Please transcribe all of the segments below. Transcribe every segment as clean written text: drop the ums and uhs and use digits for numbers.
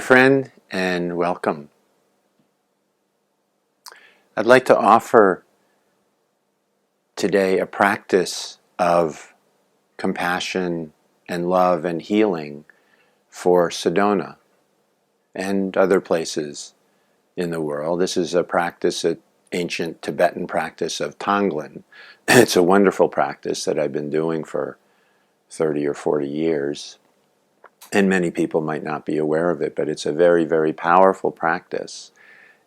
friend, and welcome. I'd like to offer today a practice of compassion and love and healing for Sedona and other places in the world. This is a practice, an ancient Tibetan practice of Tonglen. It's a wonderful practice that I've been doing for 30 or 40 years. And many people might not be aware of it, but it's a very, very powerful practice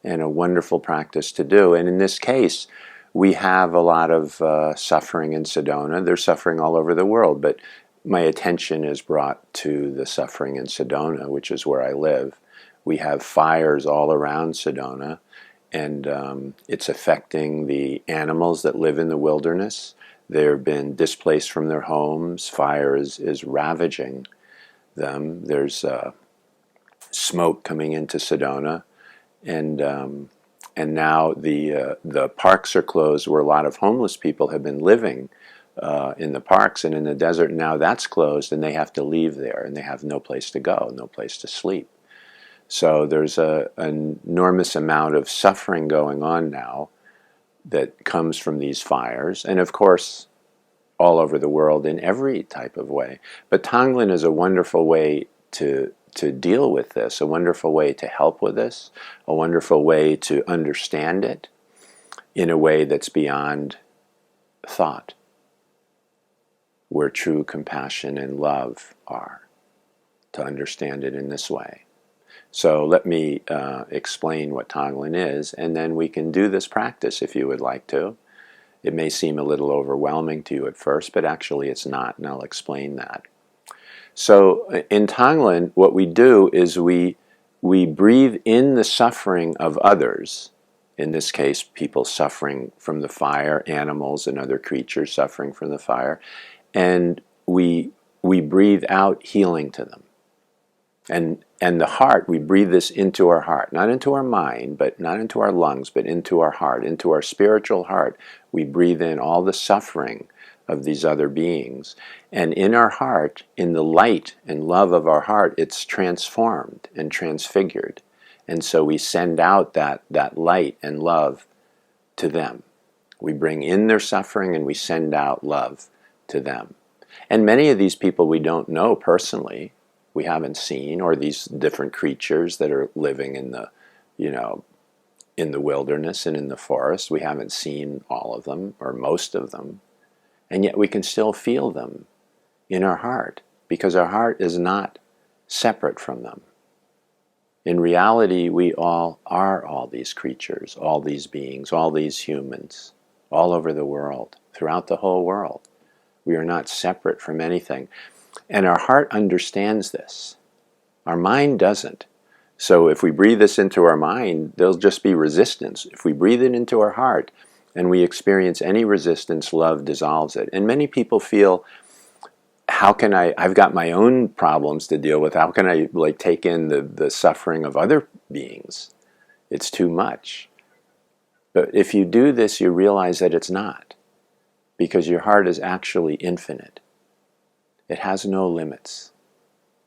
and a wonderful practice to do. And in this case, we have a lot of suffering in Sedona. There's suffering all over the world, but my attention is brought to the suffering in Sedona, which is where I live. We have fires all around Sedona, and it's affecting the animals that live in the wilderness. They've been displaced from their homes. Fire is ravaging them. There's smoke coming into Sedona, and now the parks are closed, where a lot of homeless people have been living in the parks and in the desert. Now that's closed, and they have to leave there, and they have no place to go, no place to sleep. So there's an enormous amount of suffering going on now that comes from these fires, and of course all over the world in every type of way. But Tonglen is a wonderful way to deal with this, a wonderful way to help with this, a wonderful way to understand it in a way that's beyond thought, where true compassion and love are, to understand it in this way. So let me explain what Tonglen is, and then we can do this practice if you would like to. It may seem a little overwhelming to you at first, but actually it's not, and I'll explain that. So in Tonglen, what we do is we breathe in the suffering of others, in this case people suffering from the fire, animals and other creatures suffering from the fire, and we breathe out healing to them. And the heart, we breathe this into our heart, not into our mind, but not into our lungs, but into our heart, into our spiritual heart. We breathe in all the suffering of these other beings. And in our heart, in the light and love of our heart, it's transformed and transfigured. And so we send out that light and love to them. We bring in their suffering and we send out love to them. And many of these people we don't know personally, we haven't seen, or these different creatures that are living in the, in the wilderness and in the forest. We haven't seen all of them or most of them, and yet we can still feel them in our heart, because our heart is not separate from them. In reality, we all are all these creatures, all these beings, all these humans, all over the world, throughout the whole world. We are not separate from anything. And our heart understands this. Our mind doesn't. So if we breathe this into our mind, there'll just be resistance. If we breathe it into our heart and we experience any resistance, love dissolves it. And many people feel, I've got my own problems to deal with. How can I take in the suffering of other beings? It's too much. But if you do this, you realize that it's not, because your heart is actually infinite. It has no limits.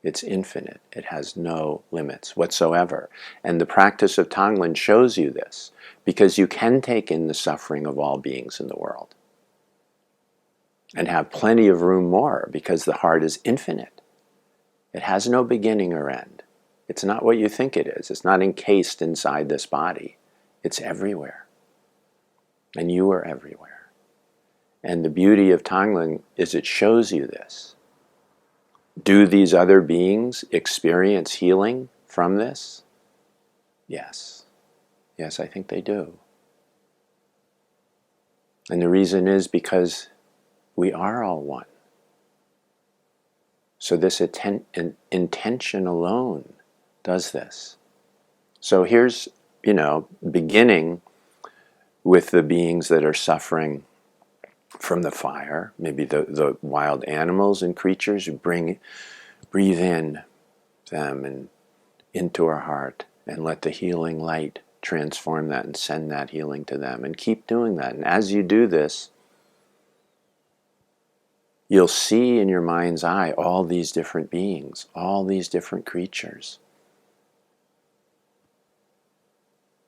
It's infinite. It has no limits whatsoever. And the practice of Tonglen shows you this, because you can take in the suffering of all beings in the world and have plenty of room more, because the heart is infinite. It has no beginning or end. It's not what you think it is. It's not encased inside this body. It's everywhere. And you are everywhere. And the beauty of Tonglen is it shows you this. Do these other beings experience healing from this? Yes. Yes, I think they do. And the reason is because we are all one. So this intention alone does this. So here's, beginning with the beings that are suffering from the fire, maybe the wild animals and creatures. Breathe in them and into our heart, and let the healing light transform that and send that healing to them. And keep doing that. And as you do this, you'll see in your mind's eye all these different beings, all these different creatures.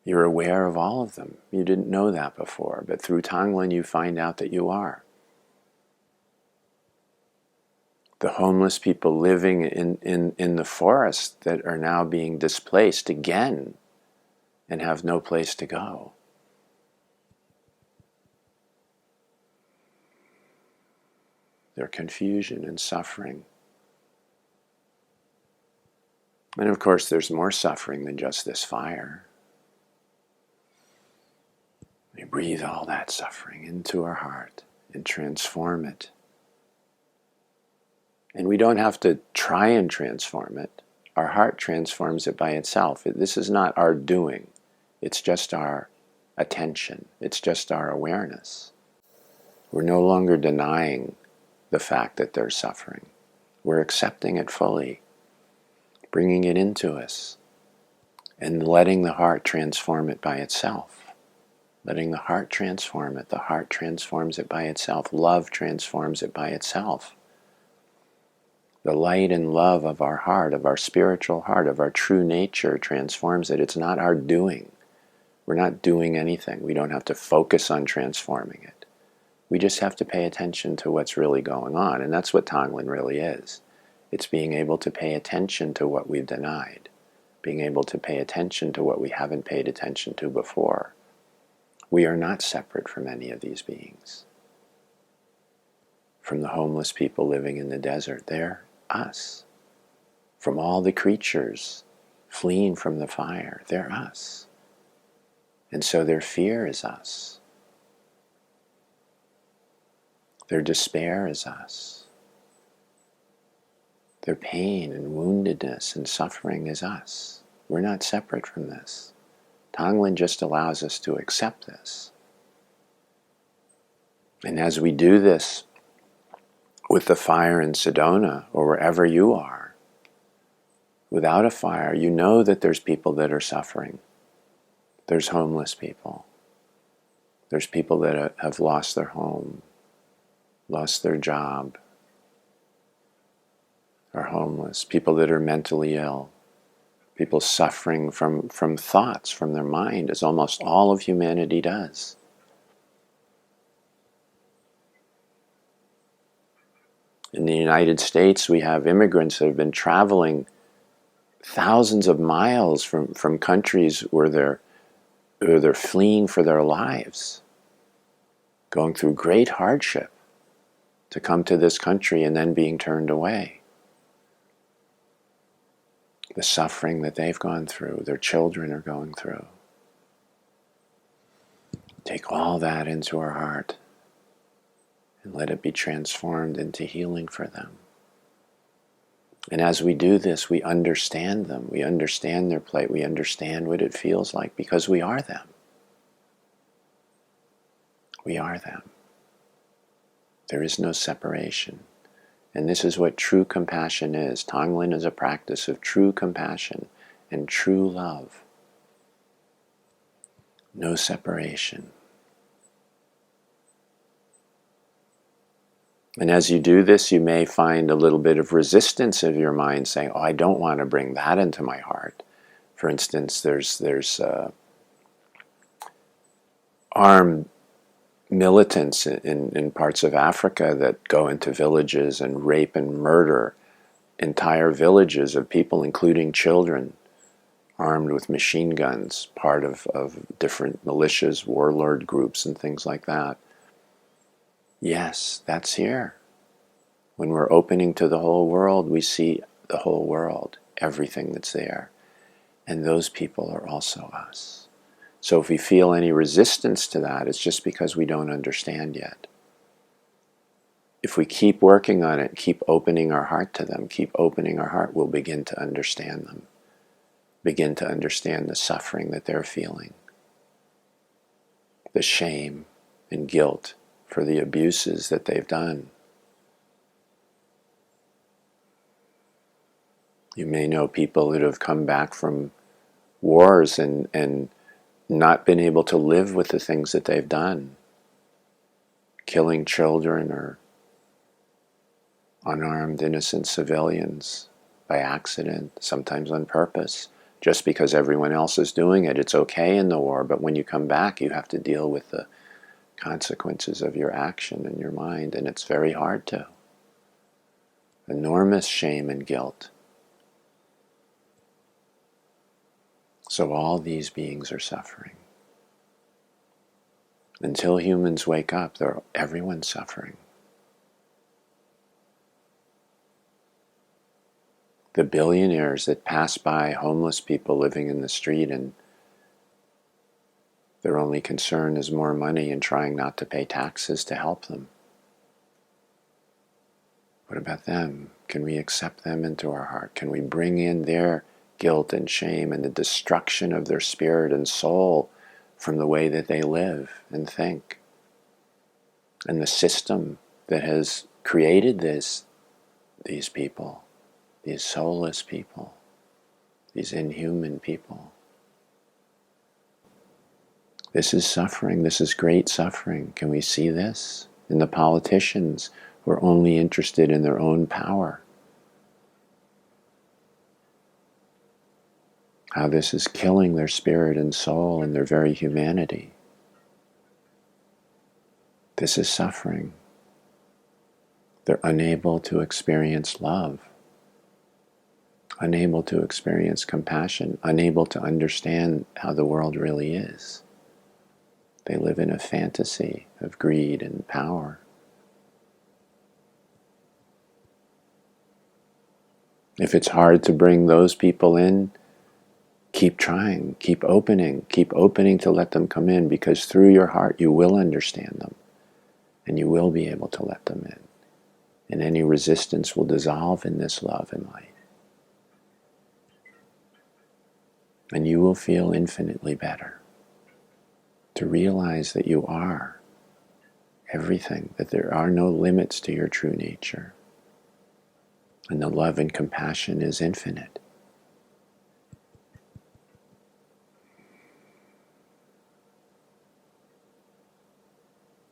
You're aware of all of them. You didn't know that before, but through Tonglen you find out that you are. The homeless people living in the forest that are now being displaced again and have no place to go. Their confusion and suffering. And of course there's more suffering than just this fire. We breathe all that suffering into our heart and transform it. And we don't have to try and transform it. Our heart transforms it by itself. This is not our doing. It's just our attention. It's just our awareness. We're no longer denying the fact that there's suffering. We're accepting it fully, bringing it into us, and letting the heart transform it by itself. Letting the heart transform it. The heart transforms it by itself. Love transforms it by itself. The light and love of our heart, of our spiritual heart, of our true nature transforms it. It's not our doing. We're not doing anything. We don't have to focus on transforming it. We just have to pay attention to what's really going on. And that's what Tonglen really is. It's being able to pay attention to what we've denied. Being able to pay attention to what we haven't paid attention to before. We are not separate from any of these beings. From the homeless people living in the desert, they're us. From all the creatures fleeing from the fire, they're us. And so their fear is us. Their despair is us. Their pain and woundedness and suffering is us. We're not separate from this. Tonglen just allows us to accept this. And as we do this with the fire in Sedona, or wherever you are, without a fire, you know that there's people that are suffering. There's homeless people. There's people that have lost their home, lost their job, are homeless. People that are mentally ill. People suffering from thoughts, from their mind, as almost all of humanity does. In the United States, we have immigrants that have been traveling thousands of miles from countries where they're fleeing for their lives, going through great hardship to come to this country and then being turned away. The suffering that they've gone through, their children are going through. Take all that into our heart and let it be transformed into healing for them. And as we do this, we understand them. We understand their plight. We understand what it feels like because we are them. We are them. There is no separation. And this is what true compassion is. Tonglen is a practice of true compassion and true love. No separation. And as you do this, you may find a little bit of resistance of your mind saying, oh, I don't want to bring that into my heart. For instance, there's armed militants in parts of Africa that go into villages and rape and murder entire villages of people, including children, armed with machine guns, part of different militias, warlord groups, and things like that. Yes, that's here. When we're opening to the whole world, we see the whole world, everything that's there. And those people are also us. So if we feel any resistance to that, it's just because we don't understand yet. If we keep working on it, keep opening our heart to them, keep opening our heart, we'll begin to understand them. Begin to understand the suffering that they're feeling. The shame and guilt for the abuses that they've done. You may know people that have come back from wars and not been able to live with the things that they've done. Killing children or unarmed innocent civilians by accident, sometimes on purpose, just because everyone else is doing it. It's okay in the war, but when you come back, you have to deal with the consequences of your action and your mind, and it's very hard to. Enormous shame and guilt. So all these beings are suffering. Until humans wake up, everyone's suffering. The billionaires that pass by homeless people living in the street and their only concern is more money and trying not to pay taxes to help them. What about them? Can we accept them into our heart? Can we bring in their guilt and shame and the destruction of their spirit and soul from the way that they live and think? And the system that has created these people, these soulless people, these inhuman people. This is suffering. This is great suffering. Can we see this in the politicians who are only interested in their own power? How this is killing their spirit and soul and their very humanity. This is suffering. They're unable to experience love, unable to experience compassion, unable to understand how the world really is. They live in a fantasy of greed and power. If it's hard to bring those people in, keep trying, keep opening to let them come in, because through your heart you will understand them and you will be able to let them in. And any resistance will dissolve in this love and light. And you will feel infinitely better to realize that you are everything, that there are no limits to your true nature. And the love and compassion is infinite.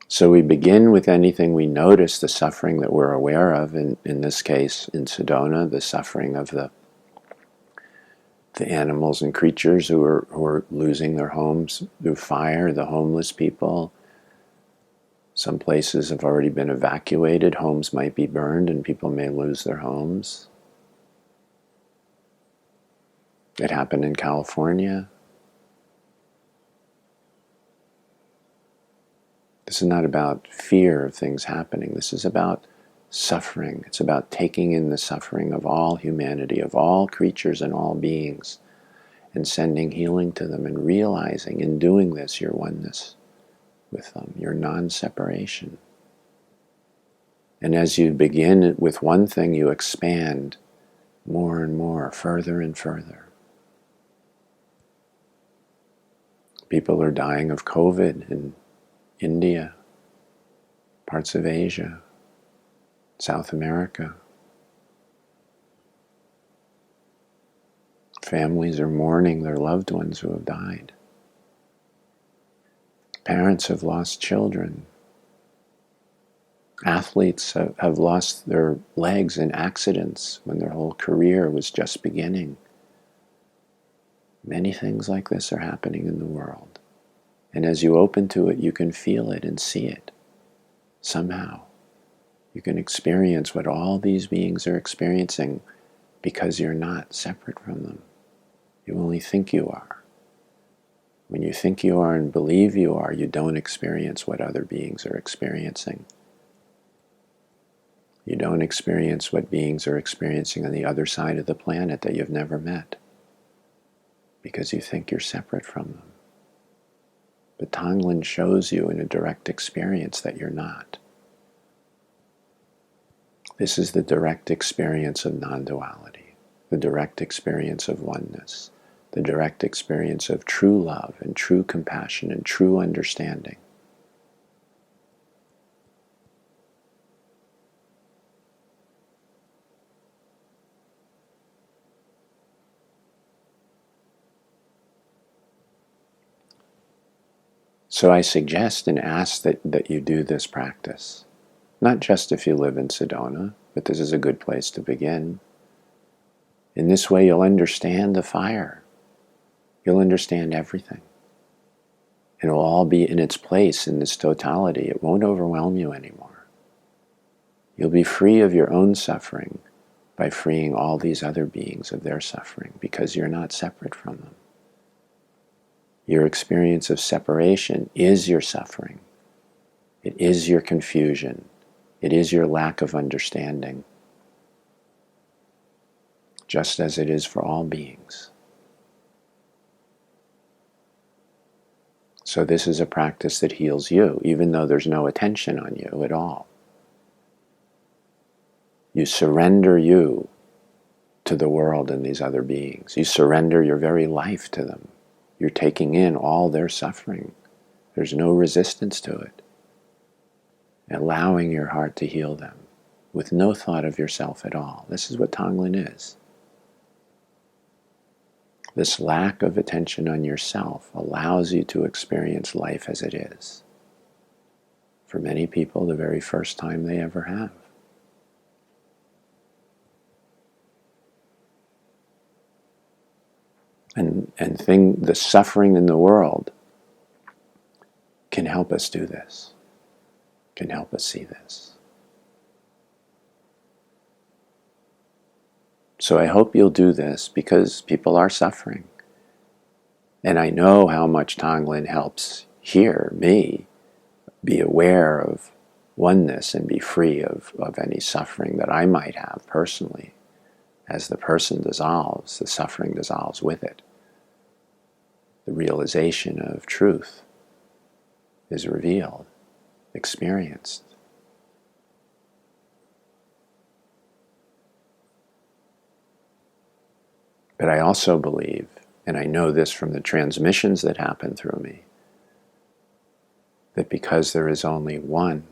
So we begin with anything we notice, the suffering that we're aware of, in this case, in Sedona, the suffering of the animals and creatures who are losing their homes through fire, the homeless people. Some places have already been evacuated, homes might be burned, and people may lose their homes. It happened in California. This is not about fear of things happening. This is about suffering. It's about taking in the suffering of all humanity, of all creatures and all beings, and sending healing to them and realizing in doing this your oneness with them, your non-separation. And as you begin with one thing, you expand more and more, further and further. People are dying of COVID in India, parts of Asia, South America. Families are mourning their loved ones who have died. Parents have lost children. Athletes have lost their legs in accidents when their whole career was just beginning. Many things like this are happening in the world. And as you open to it, you can feel it and see it. Somehow, you can experience what all these beings are experiencing because you're not separate from them. You only think you are. When you think you are and believe you are, you don't experience what other beings are experiencing. You don't experience what beings are experiencing on the other side of the planet that you've never met, because you think you're separate from them. But Tonglen shows you in a direct experience that you're not. This is the direct experience of non-duality, the direct experience of oneness, the direct experience of true love and true compassion and true understanding. So I suggest and ask that you do this practice. Not just if you live in Sedona, but this is a good place to begin. In this way you'll understand the fire. You'll understand everything. And it will all be in its place in this totality. It won't overwhelm you anymore. You'll be free of your own suffering by freeing all these other beings of their suffering, because you're not separate from them. Your experience of separation is your suffering. It is your confusion. It is your lack of understanding, just as it is for all beings. So this is a practice that heals you, even though there's no attention on you at all. You surrender you to the world and these other beings. You surrender your very life to them. You're taking in all their suffering. There's no resistance to it. Allowing your heart to heal them with no thought of yourself at all. This is what Tonglen is. This lack of attention on yourself allows you to experience life as it is. For many people, the very first time they ever have. And the suffering in the world can help us do this, can help us see this. So I hope you'll do this, because people are suffering. And I know how much Tonglen helps me be aware of oneness and be free of any suffering that I might have personally. As the person dissolves, the suffering dissolves with it. The realization of truth is revealed, experienced. But I also believe, and I know this from the transmissions that happen through me, that because there is only one,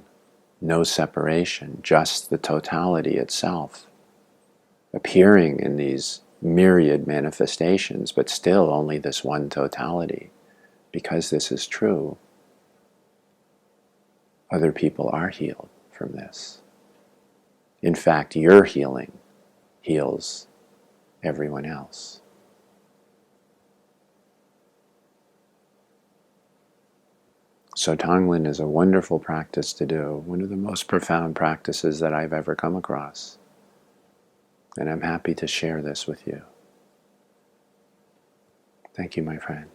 no separation, just the totality itself, appearing in these myriad manifestations, but still only this one totality. Because this is true, other people are healed from this. In fact, your healing heals everyone else. So Tonglen is a wonderful practice to do, one of the most profound practices that I've ever come across. And I'm happy to share this with you. Thank you, my friend.